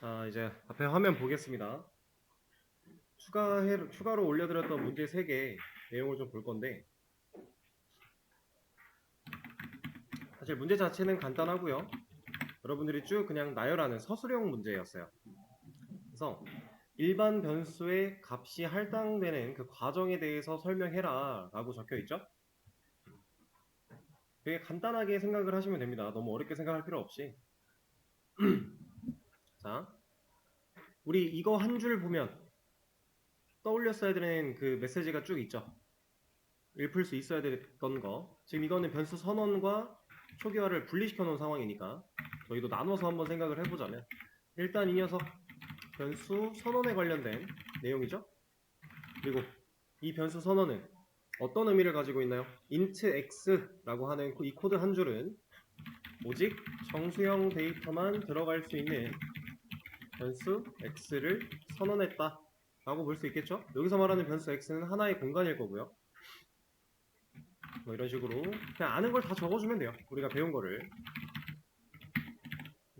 자, 이제 앞에 화면 보겠습니다. 추가로 올려드렸던 문제 3개 내용을 좀 볼 건데, 사실 문제 자체는 간단하고요. 여러분들이 쭉 그냥 나열하는 서술형 문제였어요. 그래서 일반 변수의 값이 할당되는 그 과정에 대해서 설명해라 라고 적혀 있죠. 되게 간단하게 생각을 하시면 됩니다. 너무 어렵게 생각할 필요 없이. 자, 우리 이거 한 줄 보면 떠올렸어야 되는 그 메시지가 쭉 있죠. 읊을 수 있어야 됐던 거. 지금 이거는 변수 선언과 초기화를 분리시켜 놓은 상황이니까 저희도 나눠서 한번 생각을 해보자면, 일단 이 녀석 변수 선언에 관련된 내용이죠. 그리고 이 변수 선언은 어떤 의미를 가지고 있나요? int x라고 하는 이 코드 한 줄은 오직 정수형 데이터만 들어갈 수 있는 변수 x를 선언했다 라고 볼 수 있겠죠. 여기서 말하는 변수 x는 하나의 공간일 거고요. 뭐 이런 식으로 그냥 아는 걸 다 적어주면 돼요. 우리가 배운 거를.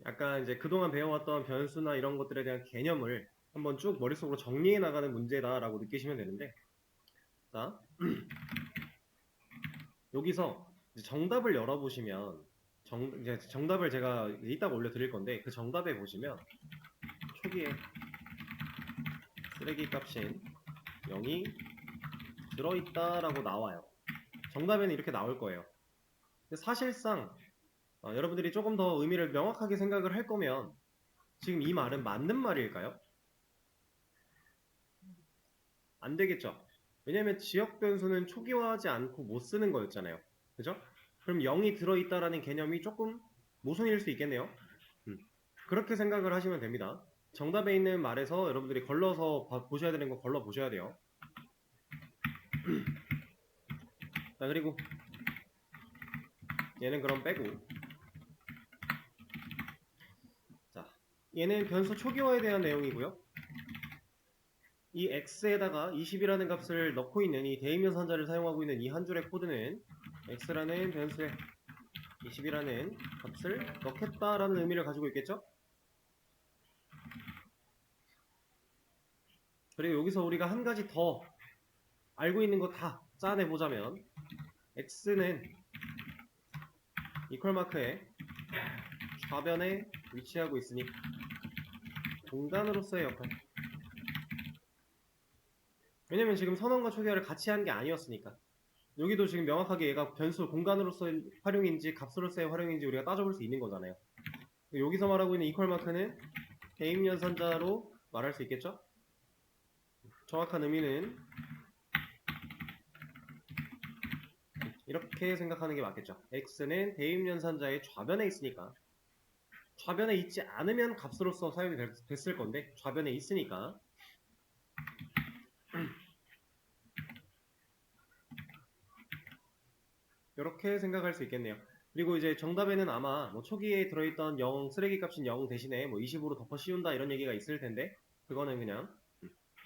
약간 이제 그동안 배워왔던 변수나 이런 것들에 대한 개념을 한번 쭉 머릿속으로 정리해 나가는 문제다라고 느끼시면 되는데, 자, 여기서 이제 정답을 열어보시면, 이제 정답을 제가 이따가 올려드릴 건데, 그 정답에 보시면 초기에 쓰레기 값인 0이 들어있다라고 나와요. 정답에는 이렇게 나올 거예요. 근데 사실상 여러분들이 조금 더 의미를 명확하게 생각을 할 거면 지금 이 말은 맞는 말일까요? 안 되겠죠. 왜냐면 지역 변수는 초기화하지 않고 못 쓰는 거였잖아요. 그죠? 그럼 0이 들어있다라는 개념이 조금 모순일 수 있겠네요. 그렇게 생각을 하시면 됩니다. 정답에 있는 말에서 여러분들이 걸러서 보셔야 되는 거 걸러 보셔야 돼요. 자, 그리고 얘는 그럼 빼고, 자, 얘는 변수 초기화에 대한 내용이고요. 이 x에다가 20이라는 값을 넣고 있는 이 대입연산자를 사용하고 있는 이 한 줄의 코드는 x라는 변수에 20이라는 값을 넣겠다라는 의미를 가지고 있겠죠? 그리고 여기서 우리가 한 가지 더 알고 있는 거 다 짜내보자면, x는 이퀄 마크의 좌변에 위치하고 있으니 공간으로서의 역할. 왜냐면 지금 선언과 초기화를 같이 한 게 아니었으니까. 여기도 지금 명확하게 얘가 변수 공간으로서의 활용인지 값으로서의 활용인지 우리가 따져볼 수 있는 거잖아요. 여기서 말하고 있는 이퀄 마크는 대입연산자로 말할 수 있겠죠? 정확한 의미는 이렇게 생각하는 게 맞겠죠. x는 대입연산자의 좌변에 있으니까, 좌변에 있지 않으면 값으로서 사용이 됐을 건데 좌변에 있으니까 이렇게 생각할 수 있겠네요. 그리고 이제 정답에는 아마 뭐 초기에 들어있던 0 쓰레기 값인 0 대신에 뭐 20으로 덮어 씌운다 이런 얘기가 있을 텐데, 그거는 그냥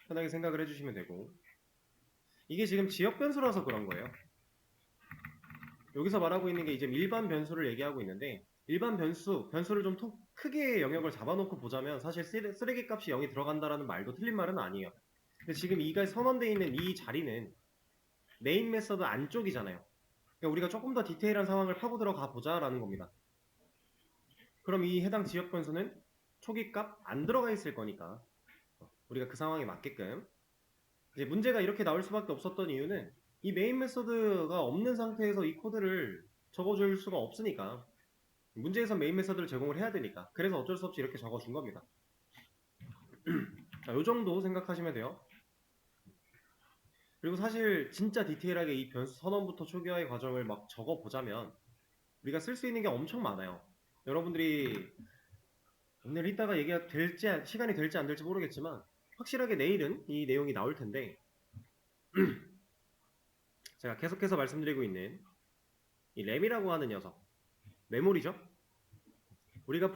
편하게 생각을 해주시면 되고, 이게 지금 지역 변수라서 그런 거예요. 여기서 말하고 있는 게 이제 일반 변수를 얘기하고 있는데, 일반 변수를 좀 크게 영역을 잡아놓고 보자면 사실 쓰레기 값이 0이 들어간다라는 말도 틀린 말은 아니에요. 근데 지금 이가 선언되어 있는 이 자리는 메인 메서드 안쪽이잖아요. 그러니까 우리가 조금 더 디테일한 상황을 파고 들어가 보자라는 겁니다. 그럼 이 해당 지역 변수는 초기 값 안 들어가 있을 거니까 우리가 그 상황에 맞게끔 이제 문제가 이렇게 나올 수밖에 없었던 이유는 이 메인 메서드가 없는 상태에서 이 코드를 적어줄 수가 없으니까, 문제에서 메인 메서드를 제공을 해야 되니까, 그래서 어쩔 수 없이 이렇게 적어준 겁니다. 자, 요 정도 생각하시면 돼요. 그리고 사실 진짜 디테일하게 이 변수 선언부터 초기화의 과정을 막 적어보자면 우리가 쓸 수 있는 게 엄청 많아요. 여러분들이 오늘 이따가 얘기가 될지 시간이 될지 안 될지 모르겠지만 확실하게 내일은 이 내용이 나올 텐데, 제가 계속해서 말씀드리고 있는 이 램이라고 하는 녀석, 메모리죠. 우리가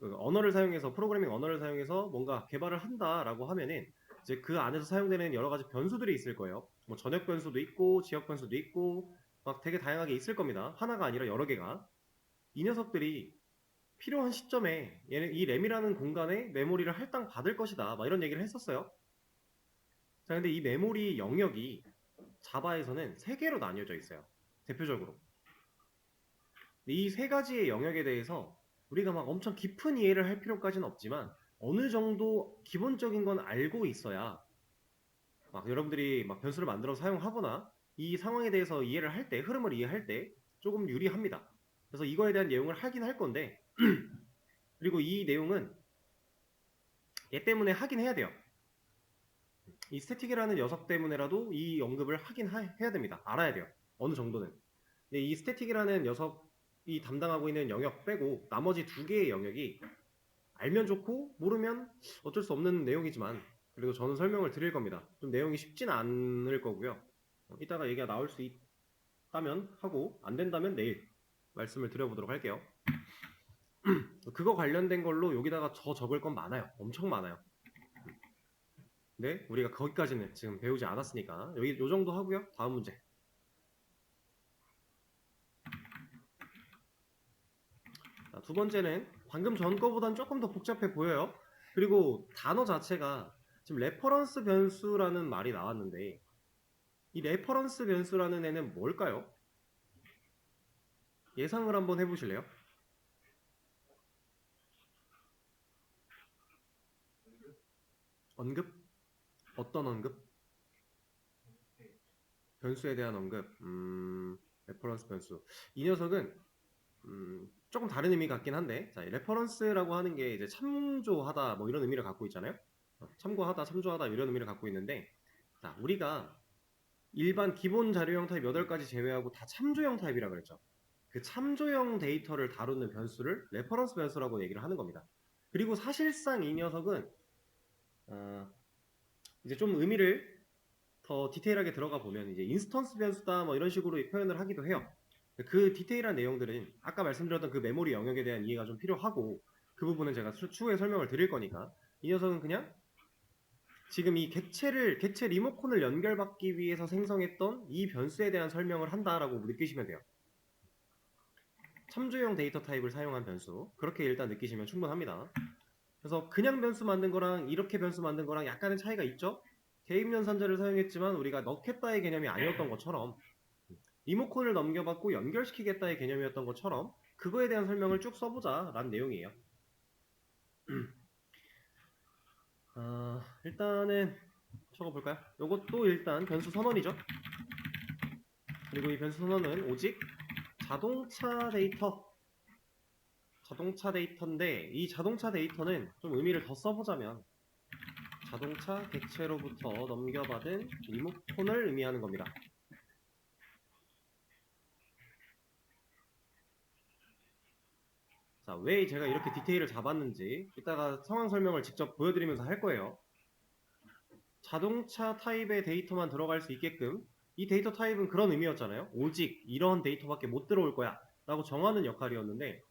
언어를 사용해서 프로그래밍 언어를 사용해서 뭔가 개발을 한다라고 하면은 이제 그 안에서 사용되는 여러 가지 변수들이 있을 거예요. 뭐 전역 변수도 있고 지역 변수도 있고 막 되게 다양하게 있을 겁니다. 하나가 아니라 여러 개가. 이 녀석들이 필요한 시점에 이 램이라는 공간에 메모리를 할당 받을 것이다. 막 이런 얘기를 했었어요. 자, 근데 이 메모리 영역이 자바에서는 3개로 나뉘어져 있어요. 대표적으로. 이 3가지의 영역에 대해서 우리가 막 엄청 깊은 이해를 할 필요까지는 없지만 어느 정도 기본적인 건 알고 있어야 막 여러분들이 막 변수를 만들어 사용하거나 이 상황에 대해서 이해를 할 때, 흐름을 이해할 때 조금 유리합니다. 그래서 이거에 대한 내용을 하긴 할 건데 그리고 이 내용은 얘 때문에 하긴 해야 돼요. 이 스태틱이라는 녀석 때문에라도 이 언급을 하긴 해야 됩니다. 알아야 돼요. 어느 정도는. 근데 이 스태틱이라는 녀석이 담당하고 있는 영역 빼고 나머지 2개의 영역이 알면 좋고 모르면 어쩔 수 없는 내용이지만 그래도 저는 설명을 드릴 겁니다. 좀 내용이 쉽진 않을 거고요. 이따가 얘기가 나올 수 있다면 하고 안 된다면 내일 말씀을 드려보도록 할게요. 그거 관련된 걸로 여기다가 저 적을 건 많아요. 엄청 많아요. 근데 우리가 거기까지는 지금 배우지 않았으니까 여기 요 정도 하고요. 다음 문제. 자, 두 번째는 방금 전 거보단 조금 더 복잡해 보여요. 그리고 단어 자체가 지금 레퍼런스 변수라는 말이 나왔는데 이 레퍼런스 변수라는 애는 뭘까요? 예상을 한번 해보실래요? 언급? 어떤 언급? 변수에 대한 언급. 레퍼런스 변수. 이 녀석은 조금 다른 의미 같긴 한데, 자, 레퍼런스라고 하는 게 이제 참조하다 뭐 이런 의미를 갖고 있잖아요. 참고하다, 참조하다 이런 의미를 갖고 있는데, 자, 우리가 일반 기본 자료형 타입 8가지 제외하고 다 참조형 타입이라 그랬죠. 그 참조형 데이터를 다루는 변수를 레퍼런스 변수라고 얘기를 하는 겁니다. 그리고 사실상 이 녀석은 이제 좀 의미를 더 디테일하게 들어가 보면 이제 인스턴스 변수다 뭐 이런 식으로 표현을 하기도 해요. 그 디테일한 내용들은 아까 말씀드렸던 그 메모리 영역에 대한 이해가 좀 필요하고 그 부분은 제가 추후에 설명을 드릴 거니까 이 녀석은 그냥 지금 이 객체 리모컨을 연결받기 위해서 생성했던 이 변수에 대한 설명을 한다라고 느끼시면 돼요. 참조형 데이터 타입을 사용한 변수 그렇게 일단 느끼시면 충분합니다. 그래서 그냥 변수 만든 거랑 이렇게 변수 만든 거랑 약간의 차이가 있죠? 대입연산자를 사용했지만 우리가 넣겠다의 개념이 아니었던 것처럼 리모컨을 넘겨받고 연결시키겠다의 개념이었던 것처럼 그거에 대한 설명을 쭉 써보자 라는 내용이에요. 일단은 적어볼까요? 이것도 일단 변수 선언이죠. 그리고 이 변수 선언은 오직 자동차 데이터인데 이 자동차 데이터는 좀 의미를 더 써보자면 자동차 객체로부터 넘겨받은 리모컨을 의미하는 겁니다. 자, 왜 제가 이렇게 디테일을 잡았는지 이따가 상황 설명을 직접 보여드리면서 할 거예요. 자동차 타입의 데이터만 들어갈 수 있게끔 이 데이터 타입은 그런 의미였잖아요. 오직 이런 데이터밖에 못 들어올 거야 라고 정하는 역할이었는데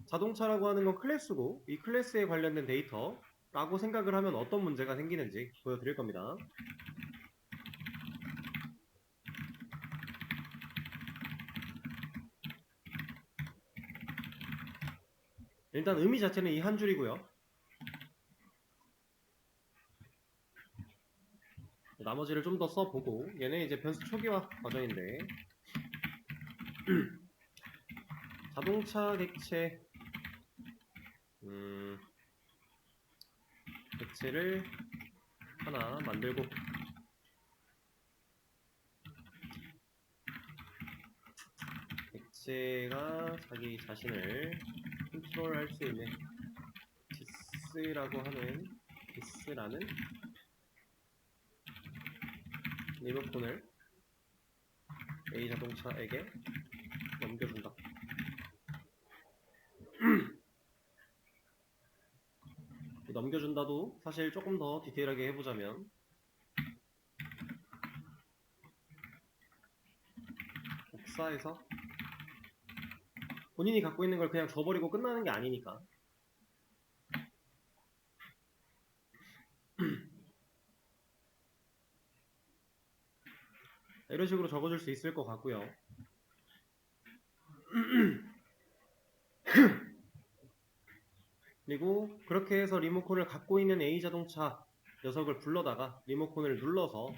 자동차라고 하는 건 클래스고 이 클래스에 관련된 데이터라고 생각을 하면 어떤 문제가 생기는지 보여드릴 겁니다. 일단 의미 자체는 이 한 줄이고요. 나머지를 좀 더 써보고 얘는 이제 변수 초기화 과정인데 자동차 객체를 하나 만들고 객체가 자기 자신을 컨트롤할 수 있는 디스라는 리모컨을 A 자동차에게 넘겨준다. 넘겨준다도 사실 조금 더 디테일하게 해보자면 복사해서 본인이 갖고 있는 걸 그냥 줘버리고 끝나는 게 아니니까 이런 식으로 적어줄 수 있을 것 같고요. 그리고 그렇게 해서 리모컨을 갖고 있는 A 자동차 녀석을 불러다가 리모컨을 눌러서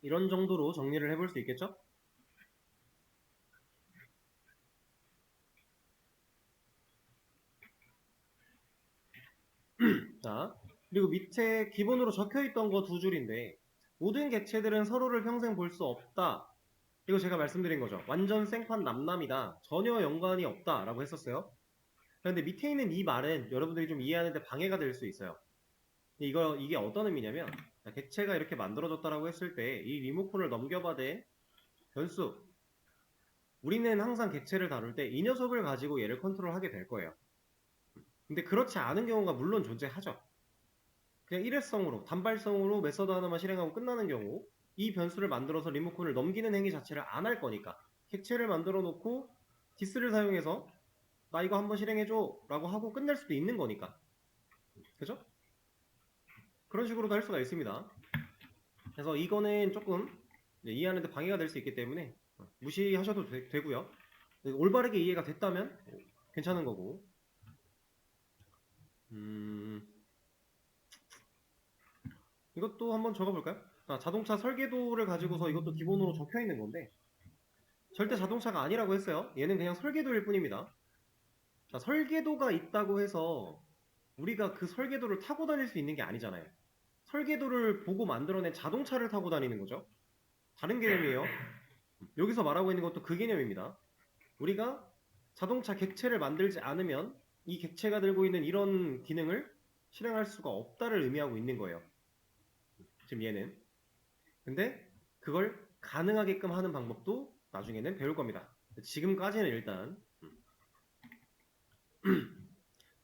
이런 정도로 정리를 해볼 수 있겠죠? 자, 그리고 밑에 기본으로 적혀있던 거 두 줄인데 모든 객체들은 서로를 평생 볼 수 없다. 이거 제가 말씀드린 거죠. 완전 생판 남남이다. 전혀 연관이 없다 라고 했었어요. 그런데 밑에 있는 이 말은 여러분들이 좀 이해하는데 방해가 될 수 있어요. 이게 어떤 의미냐면 객체가 이렇게 만들어졌다라고 했을 때 이 리모컨을 넘겨받은 변수, 우리는 항상 객체를 다룰 때 이 녀석을 가지고 얘를 컨트롤하게 될 거예요. 근데 그렇지 않은 경우가 물론 존재하죠. 그냥 일회성으로, 단발성으로 메서드 하나만 실행하고 끝나는 경우 이 변수를 만들어서 리모컨을 넘기는 행위 자체를 안 할 거니까 객체를 만들어 놓고 디스를 사용해서 나 이거 한번 실행해줘 라고 하고 끝낼 수도 있는 거니까, 그죠? 그런 식으로도 할 수가 있습니다. 그래서 이거는 조금 이해하는데 방해가 될 수 있기 때문에 무시하셔도 되고요. 올바르게 이해가 됐다면 괜찮은 거고. 이것도 한번 적어볼까요? 자동차 설계도를 가지고서 이것도 기본으로 적혀 있는 건데 절대 자동차가 아니라고 했어요. 얘는 그냥 설계도일 뿐입니다. 자, 설계도가 있다고 해서 우리가 그 설계도를 타고 다닐 수 있는 게 아니잖아요. 설계도를 보고 만들어낸 자동차를 타고 다니는 거죠. 다른 개념이에요. 여기서 말하고 있는 것도 그 개념입니다. 우리가 자동차 객체를 만들지 않으면 이 객체가 들고 있는 이런 기능을 실행할 수가 없다를 의미하고 있는 거예요. 지금 얘는. 근데 그걸 가능하게끔 하는 방법도 나중에는 배울 겁니다. 지금까지는 일단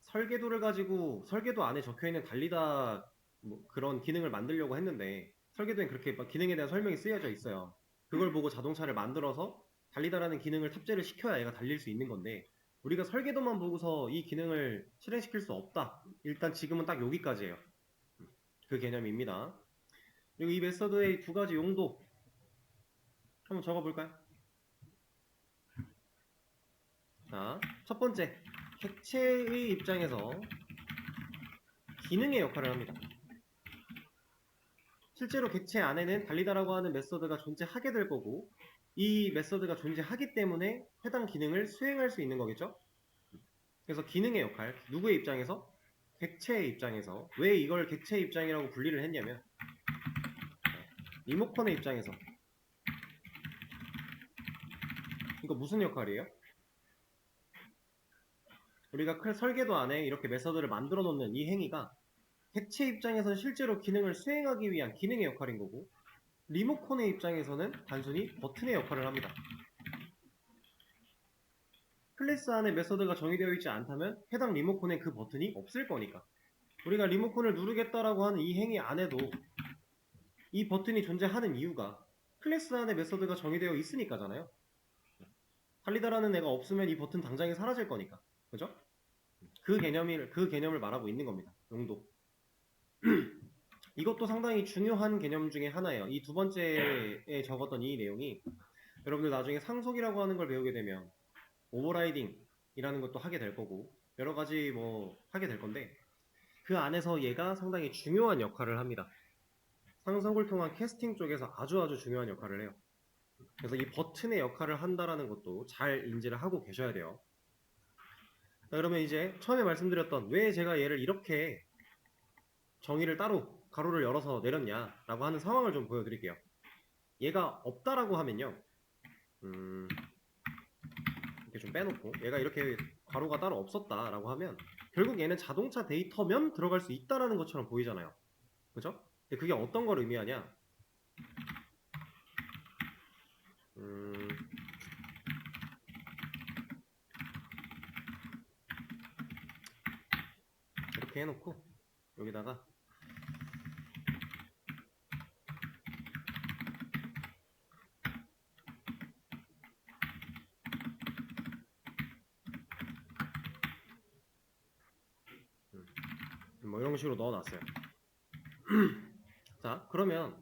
설계도를 가지고 설계도 안에 적혀있는 달리다 뭐 그런 기능을 만들려고 했는데 설계도엔 그렇게 기능에 대한 설명이 쓰여져 있어요. 그걸 보고 자동차를 만들어서 달리다라는 기능을 탑재를 시켜야 얘가 달릴 수 있는 건데 우리가 설계도만 보고서 이 기능을 실행시킬 수 없다. 일단 지금은 딱 여기까지예요. 그 개념입니다. 그리고 이 메서드의 두 가지 용도 한번 적어볼까요? 자, 첫 번째, 객체의 입장에서 기능의 역할을 합니다. 실제로 객체 안에는 달리다라고 하는 메서드가 존재하게 될 거고 이 메서드가 존재하기 때문에 해당 기능을 수행할 수 있는 거겠죠? 그래서 기능의 역할, 누구의 입장에서? 객체의 입장에서. 왜 이걸 객체 입장이라고 분리를 했냐면 리모컨의 입장에서 이거 무슨 역할이에요? 우리가 설계도 안에 이렇게 메서드를 만들어 놓는 이 행위가 객체 입장에서는 실제로 기능을 수행하기 위한 기능의 역할인 거고 리모컨의 입장에서는 단순히 버튼의 역할을 합니다. 클래스 안에 메서드가 정의되어 있지 않다면 해당 리모컨에 그 버튼이 없을 거니까 우리가 리모컨을 누르겠다라고 하는 이 행위 안에도 이 버튼이 존재하는 이유가 클래스 안에 메서드가 정의되어 있으니까잖아요. 달리다라는 애가 없으면 이 버튼 당장에 사라질 거니까. 그죠? 그 개념을 말하고 있는 겁니다. 용도. 이것도 상당히 중요한 개념 중에 하나예요. 이 두 번째에 적었던 이 내용이 여러분들 나중에 상속이라고 하는 걸 배우게 되면 오버라이딩이라는 것도 하게 될 거고 여러 가지 뭐 하게 될 건데 그 안에서 얘가 상당히 중요한 역할을 합니다. 상속을 통한 캐스팅 쪽에서 아주 중요한 역할을 해요. 그래서 이 버튼의 역할을 한다라는 것도 잘 인지를 하고 계셔야 돼요. 자, 그러면 이제 처음에 말씀드렸던 왜 제가 얘를 이렇게 정의를 따로 가로를 열어서 내렸냐라고 하는 상황을 좀 보여드릴게요. 얘가 없다라고 하면요. 이렇게 좀 빼놓고 얘가 이렇게 가로가 따로 없었다라고 하면 결국 얘는 자동차 데이터면 들어갈 수 있다라는 것처럼 보이잖아요. 그죠? 근데 그게 어떤 걸 의미하냐? 이렇게 해놓고 여기다가 뭐 이런 식으로 넣어놨어요. 자, 그러면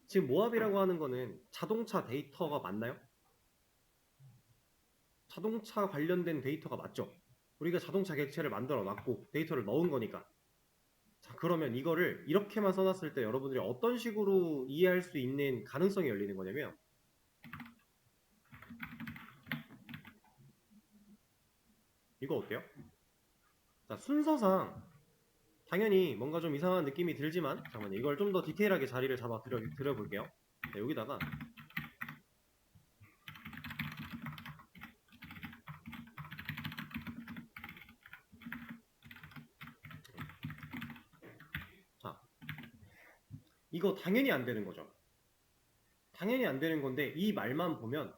지금 모압이라고 하는 거는 자동차 데이터가 맞나요? 자동차 관련된 데이터가 맞죠? 우리가 자동차 객체를 만들어 놨고 데이터를 넣은 거니까. 자, 그러면 이거를 이렇게만 써놨을 때 여러분들이 어떤 식으로 이해할 수 있는 가능성이 열리는 거냐면, 이거 어때요? 자, 순서상 당연히 뭔가 좀 이상한 느낌이 들지만, 잠깐만요. 이걸 좀 더 디테일하게 자리를 잡아 드려볼게요. 자, 여기다가 자, 이거 당연히 안 되는 거죠. 당연히 안 되는 건데 이 말만 보면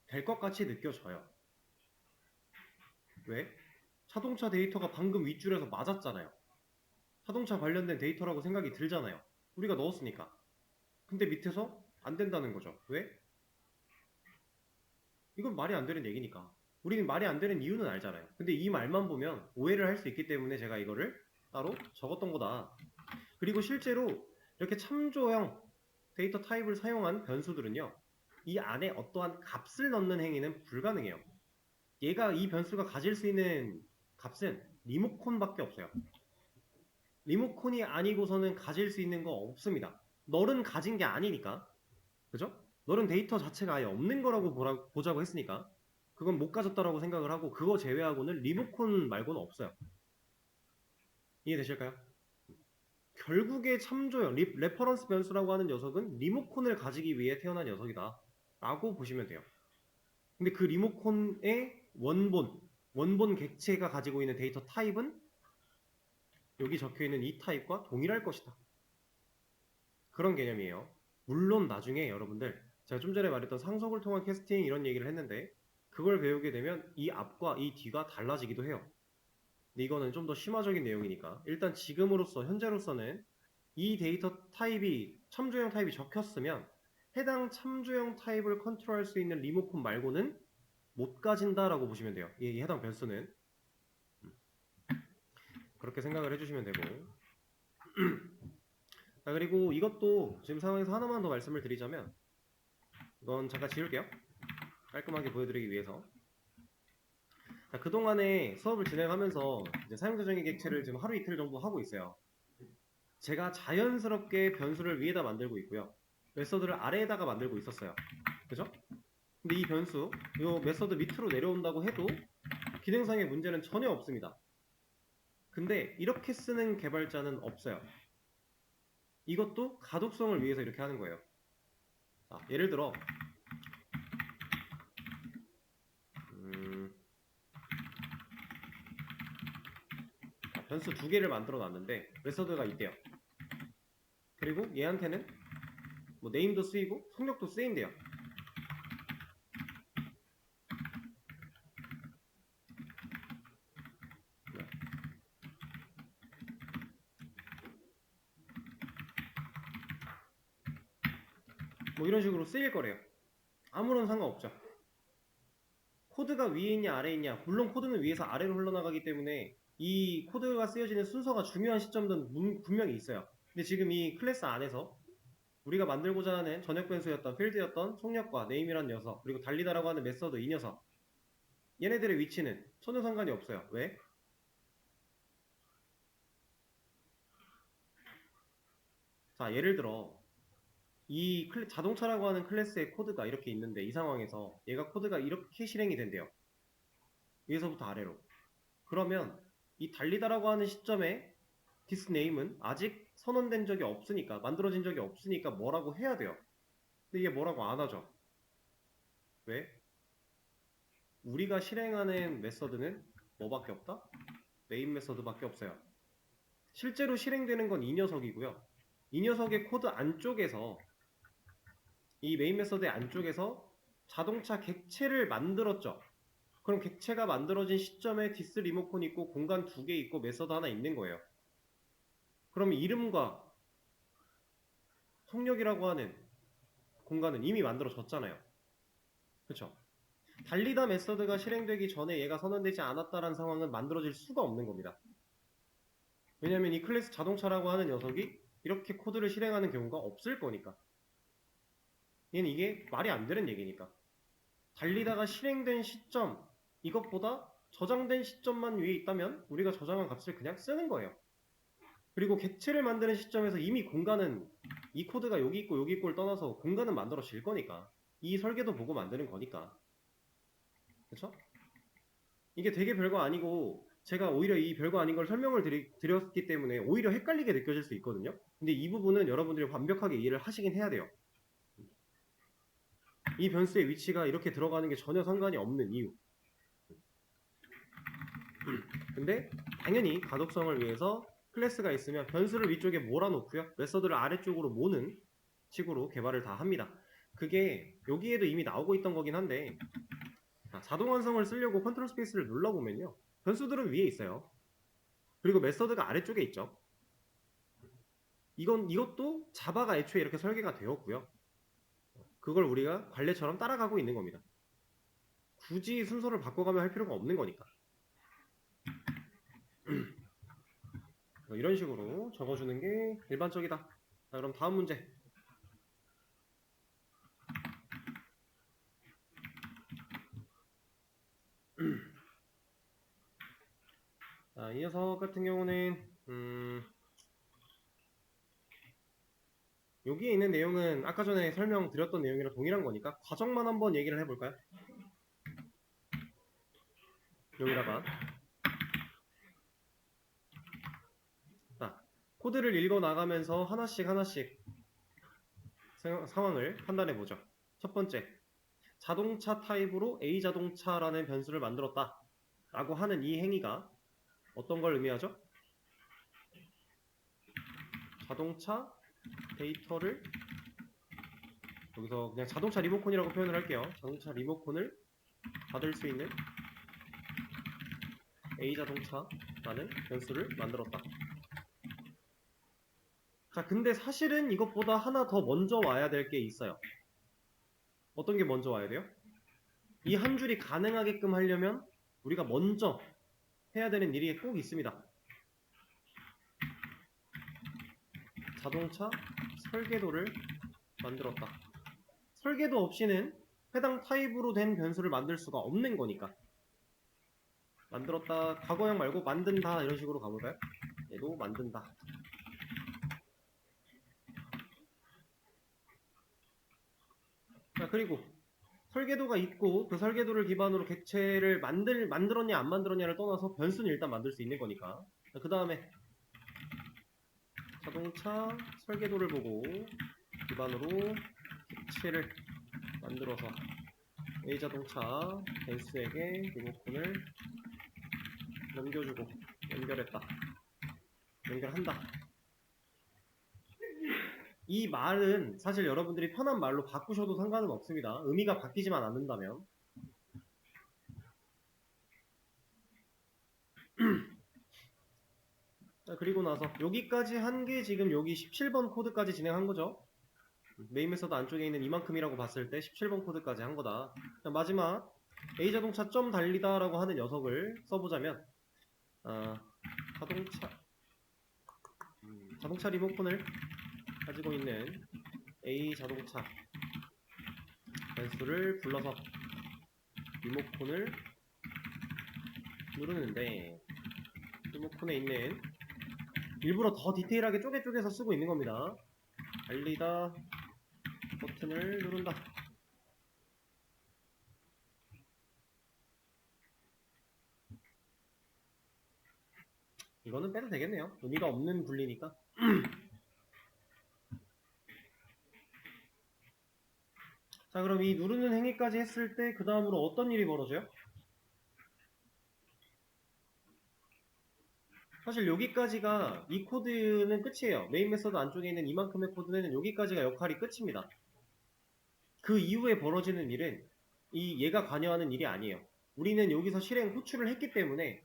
될 것 같이 느껴져요. 왜? 자동차 데이터가 방금 윗줄에서 맞았잖아요. 자동차 관련된 데이터라고 생각이 들잖아요. 우리가 넣었으니까. 근데 밑에서 안 된다는 거죠. 왜? 이건 말이 안 되는 얘기니까. 우리는 말이 안 되는 이유는 알잖아요. 근데 이 말만 보면 오해를 할 수 있기 때문에 제가 이거를 따로 적었던 거다. 그리고 실제로 이렇게 참조형 데이터 타입을 사용한 변수들은요, 이 안에 어떠한 값을 넣는 행위는 불가능해요. 얘가 이 변수가 가질 수 있는 값은 리모컨밖에 없어요. 리모컨이 아니고서는 가질 수 있는 거 없습니다. 널은 가진 게 아니니까. 그죠? 널은 데이터 자체가 아예 없는 거라고 보자고 했으니까 그건 못 가졌다라고 생각을 하고, 그거 제외하고는 리모컨 말고는 없어요. 이해되실까요? 결국에 참조형, 레퍼런스 변수라고 하는 녀석은 리모컨을 가지기 위해 태어난 녀석이다 라고 보시면 돼요. 근데 그 리모컨의 원본 객체가 가지고 있는 데이터 타입은 여기 적혀있는 이 타입과 동일할 것이다. 그런 개념이에요. 물론 나중에 여러분들, 제가 좀 전에 말했던 상속을 통한 캐스팅 이런 얘기를 했는데, 그걸 배우게 되면 이 앞과 이 뒤가 달라지기도 해요. 근데 이거는 좀 더 심화적인 내용이니까 일단 지금으로서 현재로서는 이 데이터 타입이 참조형 타입이 적혔으면 해당 참조형 타입을 컨트롤할 수 있는 리모컨 말고는 못 가진다라고 보시면 돼요. 이 해당 변수는. 그렇게 생각을 해주시면 되고. 자, 그리고 이것도 지금 상황에서 하나만 더 말씀을 드리자면, 이건 잠깐 지울게요. 깔끔하게 보여드리기 위해서. 자, 그동안에 수업을 진행하면서 이제 사용자 정의 객체를 지금 하루 이틀 정도 하고 있어요. 제가 자연스럽게 변수를 위에다 만들고 있고요. 메서드를 아래에다가 만들고 있었어요. 그죠? 근데 이 변수, 이 메서드 밑으로 내려온다고 해도 기능상의 문제는 전혀 없습니다. 근데 이렇게 쓰는 개발자는 없어요. 이것도 가독성을 위해서 이렇게 하는 거예요. 자, 예를 들어 변수 두 개를 만들어 놨는데 메서드가 있대요. 그리고 얘한테는 뭐 네임도 쓰이고 속력도 쓰인대요. 뭐 이런 식으로 쓰일 거래요. 아무런 상관없죠. 코드가 위에 있냐 아래에 있냐, 물론 코드는 위에서 아래로 흘러나가기 때문에 이 코드가 쓰여지는 순서가 중요한 시점들은 분명히 있어요. 근데 지금 이 클래스 안에서 우리가 만들고자 하는 전역 변수였던 필드였던 속력과 네임이란 녀석, 그리고 달리다라고 하는 메서드 이 녀석, 얘네들의 위치는 전혀 상관이 없어요. 왜? 자, 예를 들어 이 자동차라고 하는 클래스의 코드가 이렇게 있는데, 이 상황에서 얘가 코드가 이렇게 실행이 된대요. 위에서부터 아래로. 그러면 이 달리다라고 하는 시점에 디스네임은 아직 선언된 적이 없으니까, 만들어진 적이 없으니까 뭐라고 해야 돼요. 근데 이게 뭐라고 안 하죠. 왜? 우리가 실행하는 메서드는 뭐밖에 없다? 메인 메서드밖에 없어요. 실제로 실행되는 건 이 녀석이고요. 이 녀석의 코드 안쪽에서, 이 메인 메서드의 안쪽에서 자동차 객체를 만들었죠. 그럼 객체가 만들어진 시점에 디스 리모컨 있고 공간 두 개 있고 메서드 하나 있는 거예요. 그럼 이름과 속력이라고 하는 공간은 이미 만들어졌잖아요. 그쵸? 달리다 메서드가 실행되기 전에 얘가 선언되지 않았다는 상황은 만들어질 수가 없는 겁니다. 왜냐면 이 클래스 자동차라고 하는 녀석이 이렇게 코드를 실행하는 경우가 없을 거니까. 얘는 이게 말이 안 되는 얘기니까. 달리다가 실행된 시점, 이것보다 저장된 시점만 위에 있다면 우리가 저장한 값을 그냥 쓰는 거예요. 그리고 객체를 만드는 시점에서 이미 공간은 이 코드가 여기 있고 여기 있고를 떠나서 공간은 만들어질 거니까. 이 설계도 보고 만드는 거니까. 그쵸? 이게 되게 별거 아니고 제가 오히려 이 별거 아닌 걸 설명을 드렸기 때문에 오히려 헷갈리게 느껴질 수 있거든요. 근데 이 부분은 여러분들이 완벽하게 이해를 하시긴 해야 돼요. 이 변수의 위치가 이렇게 들어가는 게 전혀 상관이 없는 이유. 근데 당연히 가독성을 위해서 클래스가 있으면 변수를 위쪽에 몰아놓고요. 메서드를 아래쪽으로 모는 식으로 개발을 다 합니다. 그게 여기에도 이미 나오고 있던 거긴 한데 자동 완성을 쓰려고 컨트롤 스페이스를 눌러보면요. 변수들은 위에 있어요. 그리고 메서드가 아래쪽에 있죠. 이것도 자바가 애초에 이렇게 설계가 되었고요. 그걸 우리가 관례처럼 따라가고 있는 겁니다. 굳이 순서를 바꿔가며 할 필요가 없는 거니까. 이런 식으로 적어주는 게 일반적이다. 자, 그럼 다음 문제. 자, 이 녀석 같은 경우는 여기에 있는 내용은 아까 전에 설명드렸던 내용이랑 동일한 거니까 과정만 한번 얘기를 해볼까요? 여기다가 자, 코드를 읽어 나가면서 하나씩 상황을 판단해 보죠. 첫 번째, 자동차 타입으로 A 자동차라는 변수를 만들었다 라고 하는 이 행위가 어떤 걸 의미하죠? 자동차 데이터를 여기서 그냥 자동차 리모컨이라고 표현을 할게요. 자동차 리모컨을 받을 수 있는 A 자동차라는 변수를 만들었다. 자, 근데 사실은 이것보다 하나 더 먼저 와야 될 게 있어요. 어떤 게 먼저 와야 돼요? 이 한 줄이 가능하게끔 하려면 우리가 먼저 해야 되는 일이 꼭 있습니다. 자동차 설계도를 만들었다. 설계도 없이는 해당 타입으로 된 변수를 만들 수가 없는 거니까. 만들었다, 과거형 말고 만든다 이런 식으로 가볼까요? 얘도 만든다. 자, 그리고 설계도가 있고 그 설계도를 기반으로 객체를 만들었냐 안 만들었냐를 떠나서 변수는 일단 만들 수 있는 거니까. 그 다음에 자동차 설계도를 보고 기반으로 객체를 만들어서 A 자동차 변수에게 리모컨을 넘겨주고 연결했다. 연결한다. 이 말은 사실 여러분들이 편한 말로 바꾸셔도 상관은 없습니다. 의미가 바뀌지만 않는다면. 자, 그리고 나서 여기까지 한 게 지금 여기 17번 코드까지 진행한 거죠. 메인 메서드 안쪽에 있는 이만큼이라고 봤을 때 17번 코드까지 한 거다. 자, 마지막 A 자동차 점 달리다라고 하는 녀석을 써보자면 자동차 리모컨을 가지고 있는 A 자동차 변수를 불러서 리모컨을 누르는데 리모컨에 있는 일부러 더 디테일하게 쪼개서 쓰고 있는 겁니다. 달리다 버튼을 누른다. 이거는 빼도 되겠네요. 의미가 없는 분리니까. 자, 그럼 이 누르는 행위까지 했을 때 그 다음으로 어떤 일이 벌어져요? 사실 여기까지가 이 코드는 끝이에요. 메인 메서드 안쪽에 있는 이만큼의 코드는 여기까지가 역할이 끝입니다. 그 이후에 벌어지는 일은 얘가 관여하는 일이 아니에요. 우리는 여기서 실행 호출을 했기 때문에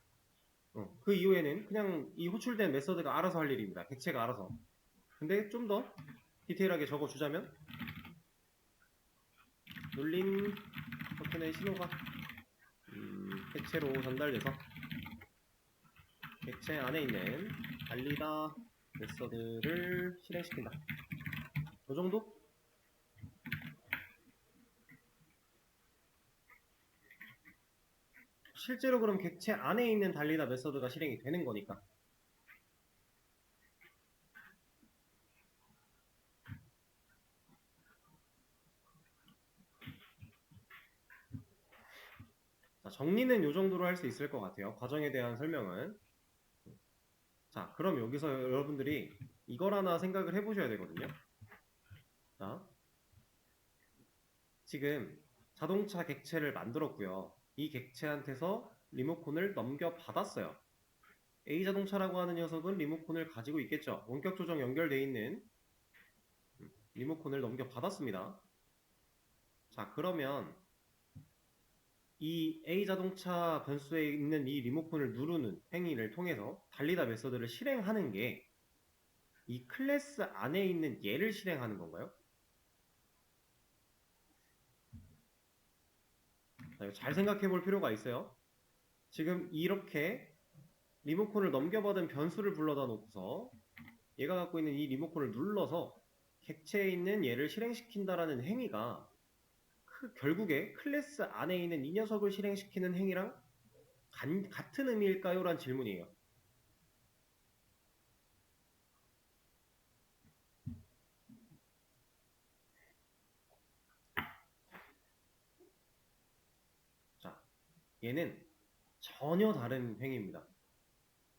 그 이후에는 그냥 이 호출된 메서드가 알아서 할 일입니다. 객체가 알아서. 근데 좀 더 디테일하게 적어주자면 눌린 버튼의 신호가 객체로 전달돼서 객체 안에 있는 달리다 메서드를 실행시킨다. 이 정도? 실제로 그럼 객체 안에 있는 달리다 메서드가 실행이 되는 거니까. 자, 정리는 이 정도로 할 수 있을 것 같아요. 과정에 대한 설명은. 자, 그럼 여기서 여러분들이 이걸 하나 생각을 해보셔야 되거든요. 자, 지금 자동차 객체를 만들었고요. 이 객체한테서 리모컨을 넘겨받았어요. A자동차라고 하는 녀석은 리모컨을 가지고 있겠죠. 원격 조정 연결되어 있는 리모컨을 넘겨받았습니다. 자, 그러면 이 A자동차 변수에 있는 이 리모컨을 누르는 행위를 통해서 달리다 메서드를 실행하는 게 이 클래스 안에 있는 얘를 실행하는 건가요? 자, 이거 잘 생각해 볼 필요가 있어요. 지금 이렇게 리모컨을 넘겨받은 변수를 불러다 놓고서 얘가 갖고 있는 이 리모컨을 눌러서 객체에 있는 얘를 실행시킨다라는 행위가 결국에 클래스 안에 있는 이 녀석을 실행시키는 행위랑 같은 의미일까요? 라는 질문이에요. 자, 얘는 전혀 다른 행위입니다.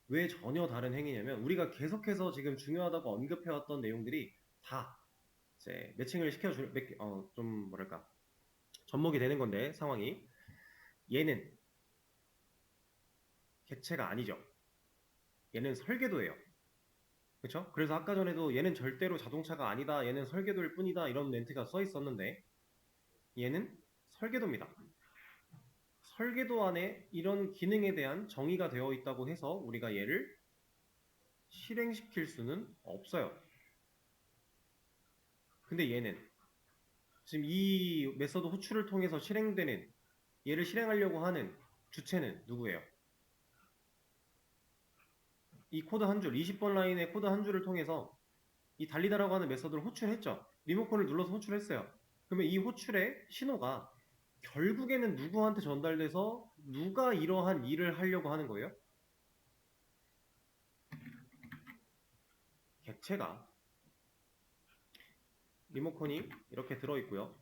왜 전혀 다른 행위냐면 우리가 계속해서 지금 중요하다고 언급해왔던 내용들이 다 이제 매칭을 시켜줄 좀 뭐랄까 접목이 되는 건데 상황이 얘는 객체가 아니죠. 얘는 설계도예요. 그쵸? 그래서 아까 전에도 얘는 절대로 자동차가 아니다. 얘는 설계도일 뿐이다. 이런 멘트가 써 있었는데 얘는 설계도입니다. 설계도 안에 이런 기능에 대한 정의가 되어 있다고 해서 우리가 얘를 실행시킬 수는 없어요. 근데 얘는 지금 이 메서드 호출을 통해서 실행되는 얘를 실행하려고 하는 주체는 누구예요? 이 코드 한 줄, 20번 라인의 코드 한 줄을 통해서 이 달리다라고 하는 메서드를 호출했죠. 리모컨을 눌러서 호출했어요. 그러면 이 호출의 신호가 결국에는 누구한테 전달돼서 누가 이러한 일을 하려고 하는 거예요? 객체가. 리모컨이 이렇게 들어있고요.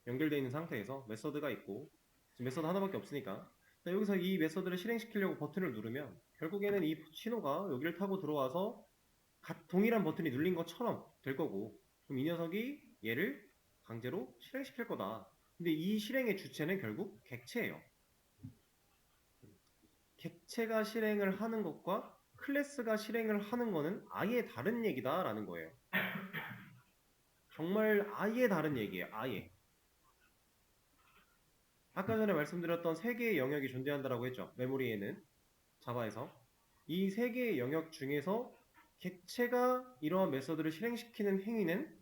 연결되어 있는 상태에서 메서드가 있고 지금 메서드 하나밖에 없으니까 여기서 이 메서드를 실행시키려고 버튼을 누르면 결국에는 이 신호가 여기를 타고 들어와서 동일한 버튼이 눌린 것처럼 될 거고 그럼 이 녀석이 얘를 강제로 실행시킬 거다. 근데 이 실행의 주체는 결국 객체예요. 객체가 실행을 하는 것과 클래스가 실행을 하는 거는 아예 다른 얘기다라는 거예요. 정말 아예 다른 얘기예요. 아예. 아까 전에 말씀드렸던 세 개의 영역이 존재한다라고 했죠. 메모리에는 자바에서 이 세 개의 영역 중에서 객체가 이러한 메서드를 실행시키는 행위는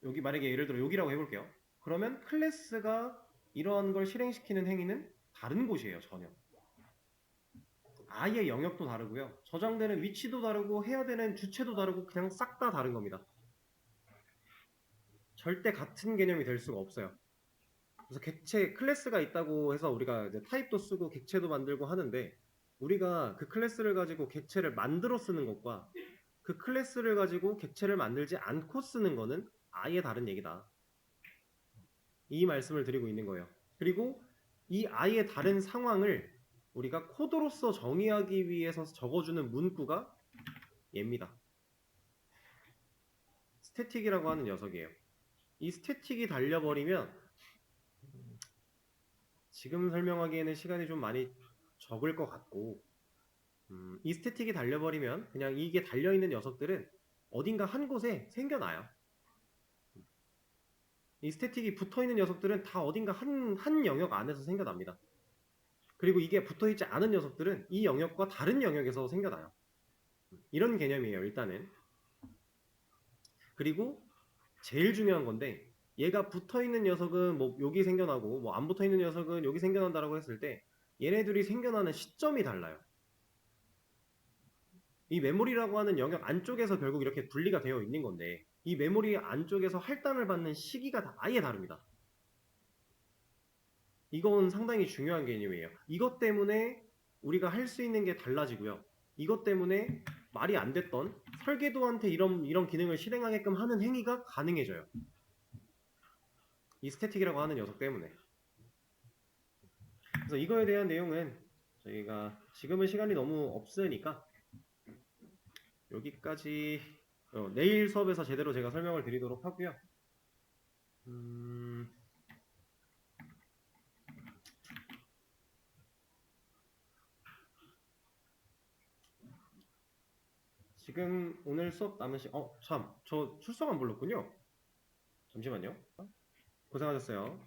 여기 만약에 예를 들어 여기라고 해볼게요. 그러면 클래스가 이러한 걸 실행시키는 행위는 다른 곳이에요. 전혀. 아예 영역도 다르고요. 저장되는 위치도 다르고 해야 되는 주체도 다르고 그냥 싹 다 다른 겁니다. 절대 같은 개념이 될 수가 없어요. 그래서 객체 클래스가 있다고 해서 우리가 이제 타입도 쓰고 객체도 만들고 하는데 우리가 그 클래스를 가지고 객체를 만들어 쓰는 것과 그 클래스를 가지고 객체를 만들지 않고 쓰는 거는 아예 다른 얘기다. 이 말씀을 드리고 있는 거예요. 그리고 이 아예 다른 상황을 우리가 코드로서 정의하기 위해서 적어주는 문구가 얘입니다. 스태틱이라고 하는 녀석이에요. 이 스태틱이 달려버리면 지금 설명하기에는 시간이 좀 많이 적을 것 같고 이 스태틱이 달려버리면 그냥 이게 달려있는 녀석들은 어딘가 한 곳에 생겨나요. 이 스태틱이 붙어있는 녀석들은 다 어딘가 한 영역 안에서 생겨납니다. 그리고 이게 붙어있지 않은 녀석들은 이 영역과 다른 영역에서 생겨나요. 이런 개념이에요. 일단은. 그리고 제일 중요한 건데 얘가 붙어있는 녀석은 뭐 여기 생겨나고 뭐 안 붙어있는 녀석은 여기 생겨난다라고 했을 때 얘네들이 생겨나는 시점이 달라요. 이 메모리라고 하는 영역 안쪽에서 결국 이렇게 분리가 되어 있는 건데 이 메모리 안쪽에서 할당을 받는 시기가 아예 다릅니다. 이건 상당히 중요한 개념이에요. 이것 때문에 우리가 할 수 있는 게 달라지고요. 이것 때문에 말이 안 됐던 설계도한테 이런 기능을 실행하게끔 하는 행위가 가능해져요. 이 스태틱이라고 하는 녀석 때문에. 그래서 이거에 대한 내용은 저희가 지금은 시간이 너무 없으니까 여기까지 내일 수업에서 제대로 제가 설명을 드리도록 하고요. 지금 오늘 수업 남은 참, 저 출석 안 불렀군요. 잠시만요. 고생하셨어요.